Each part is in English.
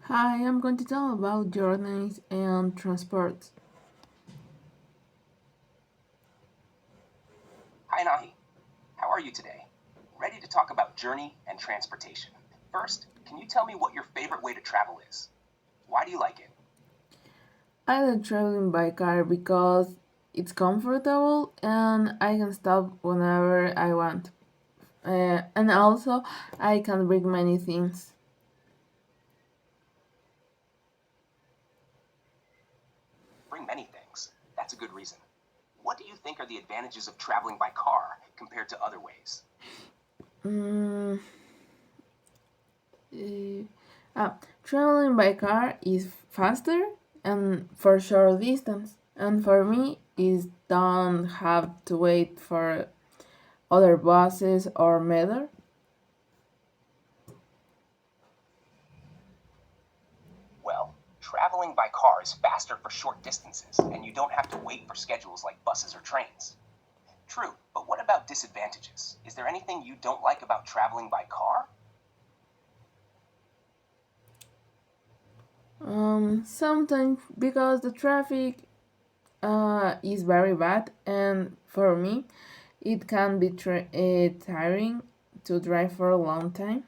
Hi, I'm going to tell about journeys and transport. Hi Nahi, how are you today? Ready to talk about journey and transportation. First, can you tell me what your favorite way to travel is? Why do you like it? I like traveling by car because it's comfortable and I can stop whenever I want. And also, I can bring many things. Bring many things. That's a good reason. What do you think are the advantages of traveling by car compared to other ways? Mm, uh, Traveling by car is faster and for short distance. And for me, is don't have to wait for other buses or metro. Well, traveling by car is faster for short distances, and you don't have to wait for schedules like buses or trains. True, but what about disadvantages? Is there anything you don't like about traveling by car? Sometimes because the traffic is very bad, and for me, it can be tiring to drive for a long time.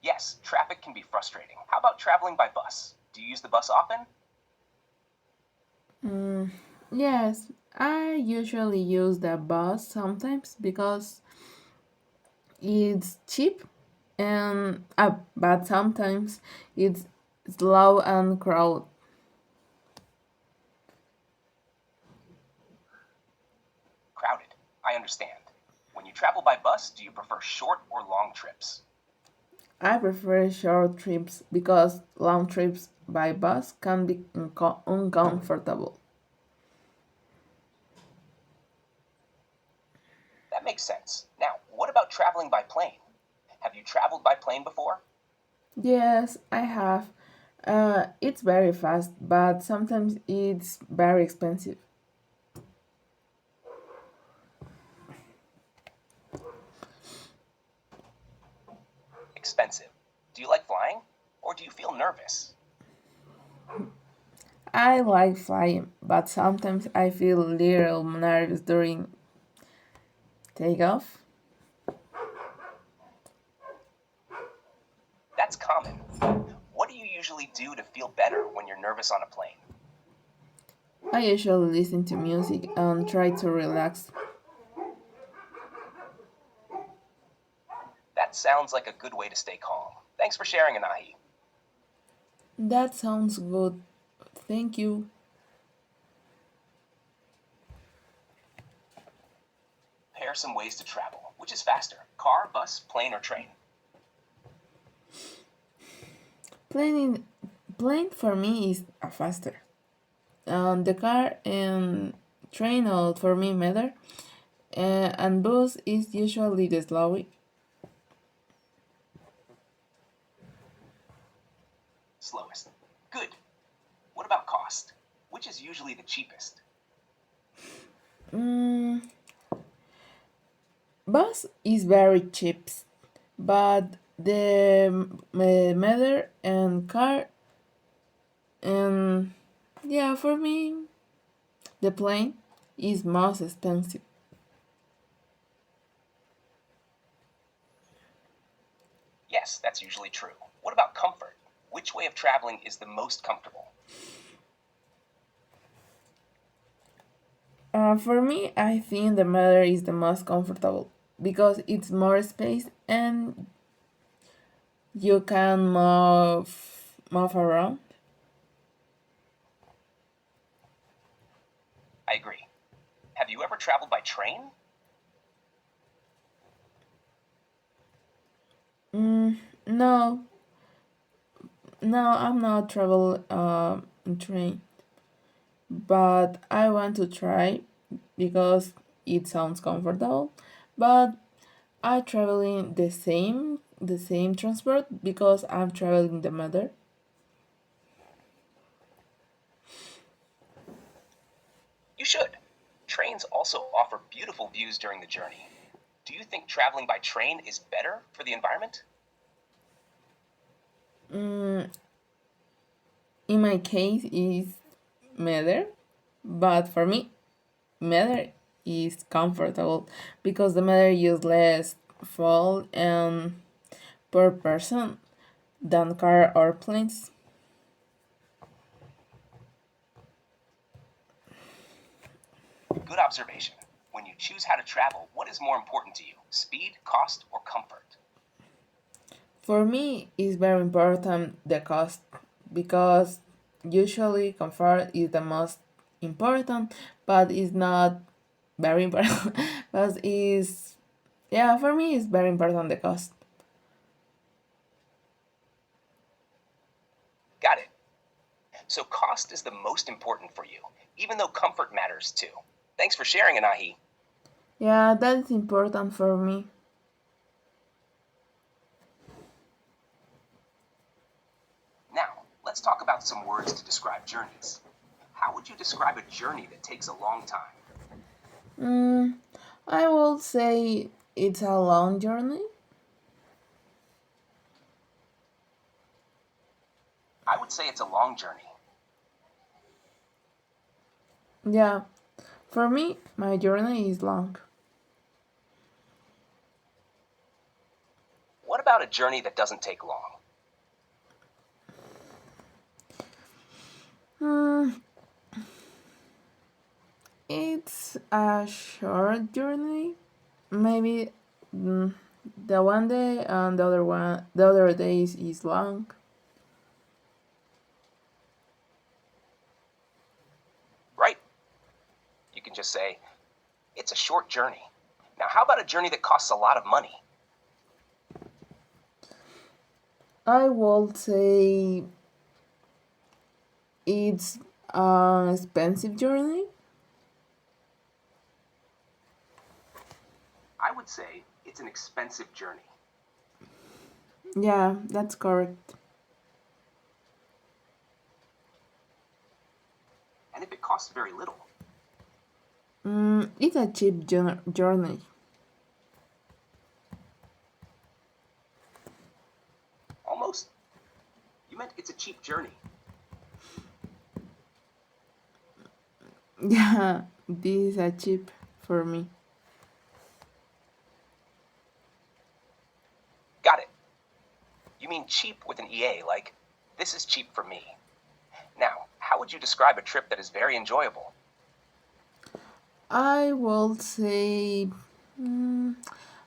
Yes, traffic can be frustrating. How about traveling by bus? Do you use the bus often? Mm, yes, I usually use the bus sometimes because it's cheap, and but sometimes it's slow and crowded. Crowded. I understand. When you travel by bus, do you prefer short or long trips? I prefer short trips because long trips by bus can be uncomfortable. That makes sense. Now, what about traveling by plane? Have you traveled by plane before? Yes, I have. It's very fast, but sometimes it's very expensive. Expensive. Do you like flying? Or do you feel nervous? I like flying, but sometimes I feel a little nervous during takeoff. That's common. What do you usually do to feel better when you're nervous on a plane? I usually listen to music and try to relax. That sounds like a good way to stay calm. Thanks for sharing, Anahi. That sounds good. Thank you. Here are some ways to travel. Which is faster? Car, bus, plane, or train? Plane, plane for me is faster. The car and train out for me matter. And bus is usually the slow. Slowest. Good. What about cost? Which is usually the cheapest? Mm, Bus is very cheap, but the mother and car and yeah, for me the plane is most expensive. Yes, that's usually true. What about comfort? Which way of traveling is the most comfortable? For me, I think the mother is the most comfortable because it's more space and you can move around. I agree. Have you ever traveled by train? Mm, no, no, I'm not travel train, but I want to try because it sounds comfortable. But I traveling the same transport because I'm traveling the mother. You should. Trains also offer beautiful views during the journey. Do you think traveling by train is better for the environment? Mm, in my case, is matter, but for me, matter is comfortable because the matter use less fuel and per person than car or planes. Good observation. When you choose how to travel, what is more important to you? Speed, cost, or comfort? For me, it's very important the cost because usually comfort is the most important, but it's not very important. But is yeah, for me, it's very important the cost. Got it. So cost is the most important for you, even though comfort matters too. Thanks for sharing, Anahi. Yeah, that's important for me. Now, let's talk about some words to describe journeys. How would you describe a journey that takes a long time? Mm, I will say it's a long journey. I would say it's a long journey. Yeah, for me, my journey is long. What about a journey that doesn't take long? Mm, it's a short journey. Maybe mm, the one day and the other days is long. Right? You can just say, it's a short journey. Now, how about a journey that costs a lot of money? I will say it's an expensive journey. I would say it's an expensive journey. Yeah, that's correct. And if it costs very little, It's a cheap journey. almost, you meant it's a cheap journey. Yeah, this is a cheap for me. Got it. You mean cheap with an EA, like, this is cheap for me. Now, how would you describe a trip that is very enjoyable? I will say, mm,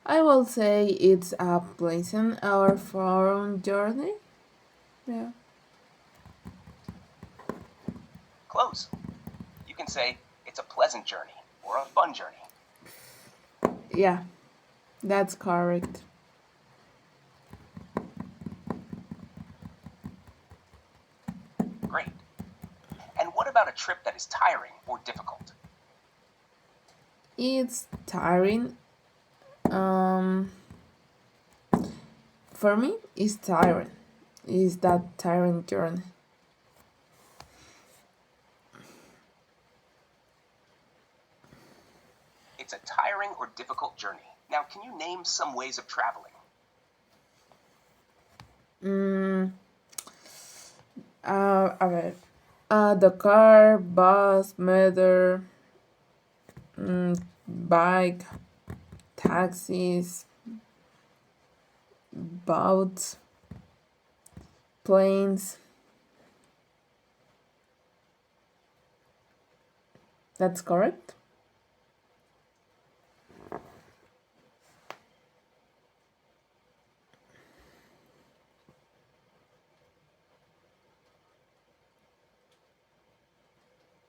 I will say it's a pleasant or fun journey. Yeah, Close. You can say it's a pleasant journey or a fun journey. yeah, that's correct. Great. And what about a trip that is tiring or difficult? It's tiring. Um, for me, it's tiring. It's that tiring journey. It's a tiring or difficult journey. Now, can you name some ways of traveling? Mm, a ver. The car, bus, metro, bike, taxis, boats, planes. That's correct.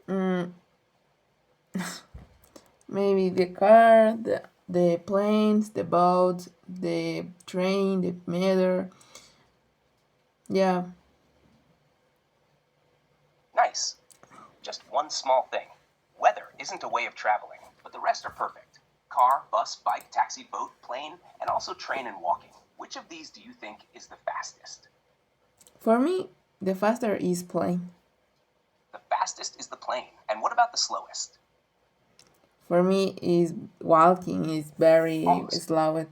Mm, maybe the car, the planes, the boats, the train, the metro. Yeah. Nice. Just one small thing. Weather isn't a way of traveling, but the rest are perfect. Car, bus, bike, taxi, boat, plane, and also train and walking. Which of these do you think is the fastest? For me, the faster is plane. The fastest is the plane. And what about the slowest? For me, is walking is very Almost. slow.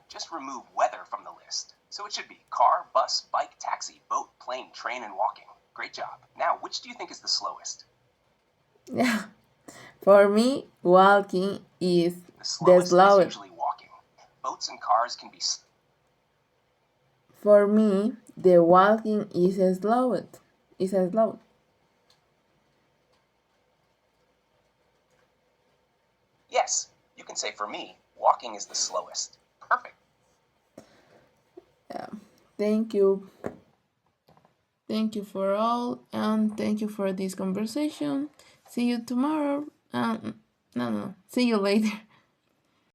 Just remove weather from the list. So it should be car, bus, bike, taxi, boat, plane, train, and walking. Great job. Now, which do you think is the slowest? Yeah. For me, walking is The the slowest is slowest. usually walking. Boats and cars can be. For me, the walking is slowest. Is slow. Yes, you can say for me, walking is the slowest. Perfect. Yeah. Thank you. Thank you for all, and thank you for this conversation. See you tomorrow. No. See you later.